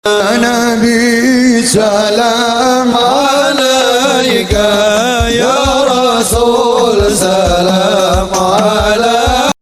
Nabi salam alaika ya Rasul salam alaika.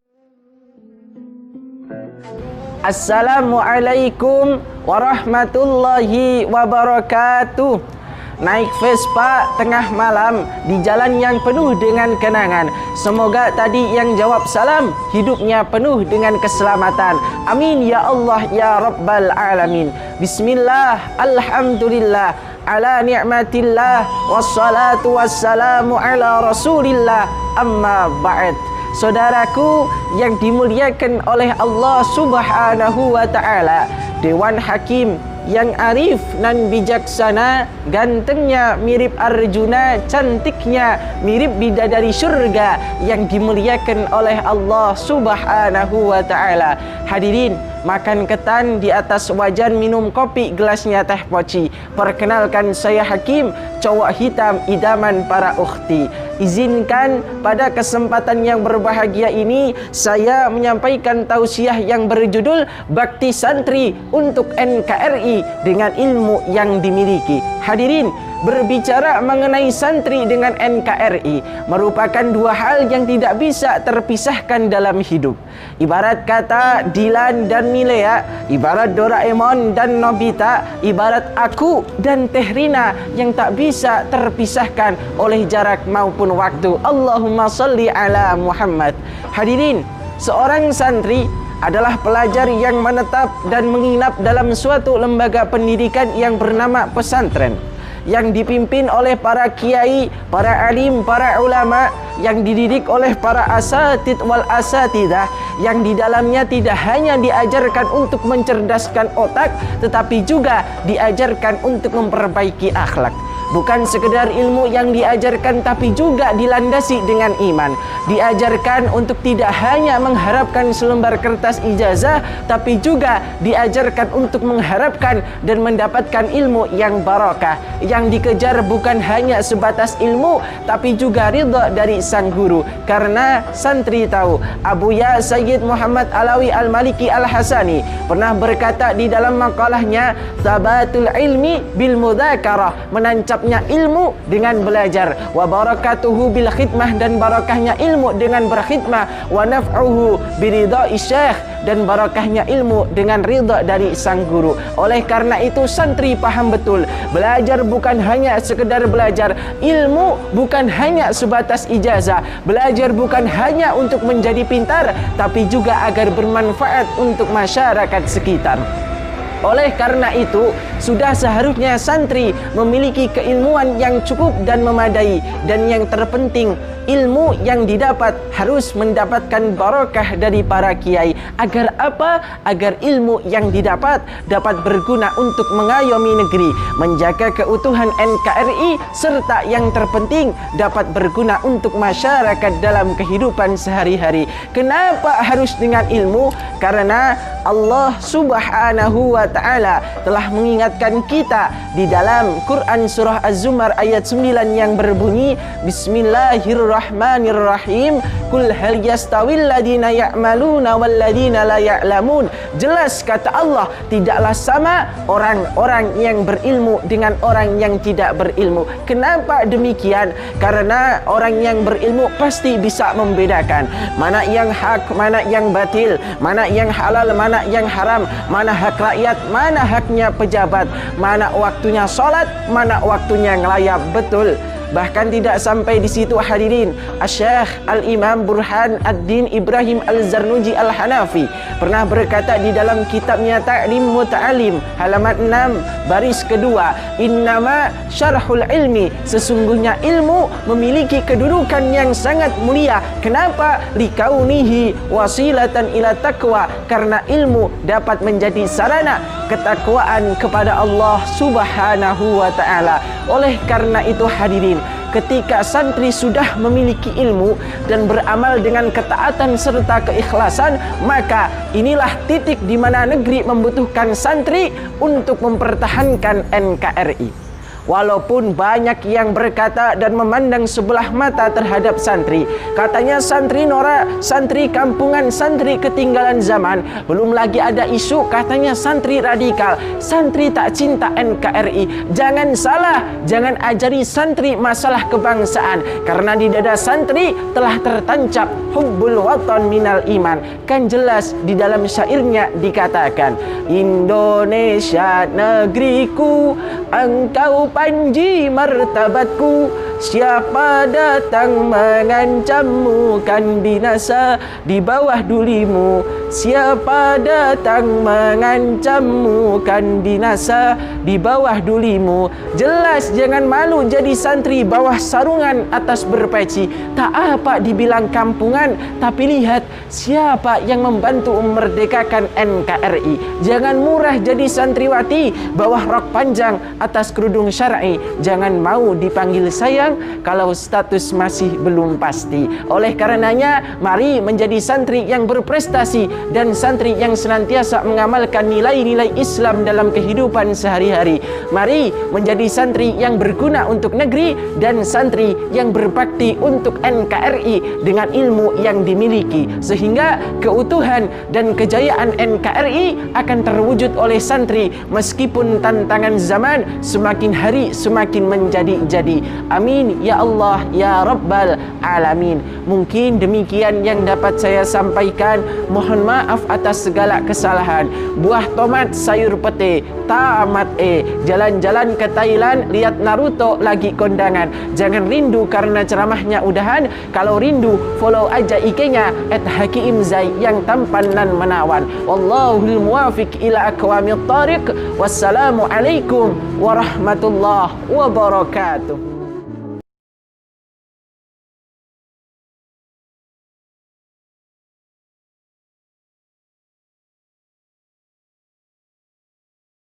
Assalamualaikum warahmatullahi wabarakatuh. Naik Vespa tengah malam di jalan yang penuh dengan kenangan. Semoga tadi yang jawab salam hidupnya penuh dengan keselamatan. Amin ya Allah ya Rabbal Alamin. Bismillah, alhamdulillah, ala ni'matillah, wassalatu wassalamu ala rasulillah, amma ba'd. Saudaraku yang dimuliakan oleh Allah Subhanahu wa ta'ala, Dewan Hakim yang arif dan bijaksana, gantengnya mirip Arjuna, cantiknya mirip bidadari surga yang dimuliakan oleh Allah Subhanahu wa ta'ala. Hadirin, makan ketan di atas wajan, minum kopi gelasnya teh poci. Perkenalkan, saya Hakim, cowok hitam idaman para ukhti. Izinkan pada kesempatan yang berbahagia ini saya menyampaikan tausiah yang berjudul Bakti Santri untuk NKRI dengan ilmu yang dimiliki. Hadirin, berbicara mengenai santri dengan NKRI merupakan dua hal yang tidak bisa terpisahkan dalam hidup. Ibarat kata Dilan dan Milea, ibarat Doraemon dan Nobita, ibarat aku dan Tehrina yang tak bisa terpisahkan oleh jarak maupun waktu. Allahumma salli ala Muhammad. Hadirin, seorang santri adalah pelajar yang menetap dan menginap dalam suatu lembaga pendidikan yang bernama pesantren, yang dipimpin oleh para kiai, para alim, para ulama, yang dididik oleh para asatid wal asatidah, yang di dalamnya tidak hanya diajarkan untuk mencerdaskan otak, tetapi juga diajarkan untuk memperbaiki akhlak. Bukan sekedar ilmu yang diajarkan, tapi juga dilandasi dengan iman. Diajarkan untuk tidak hanya mengharapkan selembar kertas ijazah, tapi juga diajarkan untuk mengharapkan dan mendapatkan ilmu yang barokah. Yang dikejar bukan hanya sebatas ilmu, tapi juga ridha dari sang guru. Karena santri tahu, Abuya Sayyid Muhammad Alawi Al-Maliki Al-Hasani pernah berkata di dalam makalahnya, "Thabatul ilmi bil mudzakarah," menancapnya ilmu dengan belajar, wa barakatuhu bil khidmah, dan barakahnya ilmu dengan berkhidmah, wa naf'uhu biridha'i syekh, dan barakahnya ilmu dengan ridha dari sang guru. Oleh karena itu santri paham betul, belajar bukan hanya sekedar belajar, ilmu bukan hanya sebatas ijazah, belajar bukan hanya untuk menjadi pintar, tapi juga agar bermanfaat untuk masyarakat sekitar. Oleh karena itu, sudah seharusnya santri memiliki keilmuan yang cukup dan memadai. Dan yang terpenting, ilmu yang didapat harus mendapatkan barokah dari para kiai. Agar apa? Agar ilmu yang didapat dapat berguna untuk mengayomi negeri, menjaga keutuhan NKRI, serta yang terpenting dapat berguna untuk masyarakat dalam kehidupan sehari-hari. Kenapa harus dengan ilmu? Karena Allah Subhanahu wa ta'ala telah mengingatkan kita di dalam Quran surah Az-Zumar ayat 9 yang berbunyi, Bismillahirrahmanirrahim, Qul hal yastawil ladina ya'maluna wal ladina la ya'lamun. Jelas kata Allah, tidaklah sama orang-orang yang berilmu dengan orang yang tidak berilmu. Kenapa demikian? Karena orang yang berilmu pasti bisa membedakan mana yang hak, mana yang batil, mana yang halal, mana yang haram, mana hak rakyat, mana haknya pejabat, mana waktunya sholat, mana waktunya ngelayap. Betul. Bahkan tidak sampai di situ hadirin, Asy-Syaikh Al-Imam Burhan Ad-Din Ibrahim Al-Zarnuji Al-Hanafi pernah berkata di dalam kitabnya Ta'lim Muta'alim halaman 6 baris kedua, Innama syarhul ilmi, sesungguhnya ilmu memiliki kedudukan yang sangat mulia. Kenapa? Likaunihi wasilatan ila taqwa, karena ilmu dapat menjadi sarana ketakwaan kepada Allah Subhanahu wa ta'ala. Oleh karena itu hadirin, ketika santri sudah memiliki ilmu dan beramal dengan ketaatan serta keikhlasan, maka inilah titik di mana negeri membutuhkan santri untuk mempertahankan NKRI. Walaupun banyak yang berkata dan memandang sebelah mata terhadap santri, katanya santri norak, santri kampungan, santri ketinggalan zaman. Belum lagi ada isu katanya santri radikal, santri tak cinta NKRI. Jangan salah, jangan ajari santri masalah kebangsaan, karena di dada santri telah tertancap hubbul watan minal iman. Kan jelas di dalam syairnya dikatakan, Indonesia negeriku, engkau panji martabatku, siapa datang mengancammu kan binasa di bawah dulimu. Siapa datang mengancammu kan binasa di bawah dulimu. Jelas jangan malu jadi santri bawah sarungan atas berpeci. Tak apa dibilang kampungan, tapi lihat siapa yang membantu memerdekakan NKRI. Jangan murah jadi santriwati bawah rok panjang atas kerudung syar'i. Jangan mau dipanggil sayang kalau status masih belum pasti. Oleh karenanya, mari menjadi santri yang berprestasi dan santri yang senantiasa mengamalkan nilai-nilai Islam dalam kehidupan sehari-hari. Mari menjadi santri yang berguna untuk negeri dan santri yang berbakti untuk NKRI dengan ilmu yang dimiliki, sehingga keutuhan dan kejayaan NKRI akan terwujud oleh santri meskipun tantangan zaman semakin hari semakin menjadi-jadi. Amin ya Allah ya Rabbal Alamin. Mungkin demikian yang dapat saya sampaikan. Mohon maaf atas segala kesalahan. Buah tomat sayur pete tamat jalan-jalan ke Thailand lihat Naruto lagi kondangan. Jangan rindu karena ceramahnya udahan. Kalau rindu follow aja IG-nya @hakiimzai yang tampan dan menawan. Wallahul muwafiq ila aqwamit thariq. Wassalamu alaikum warahmatullahi wabarakatuh.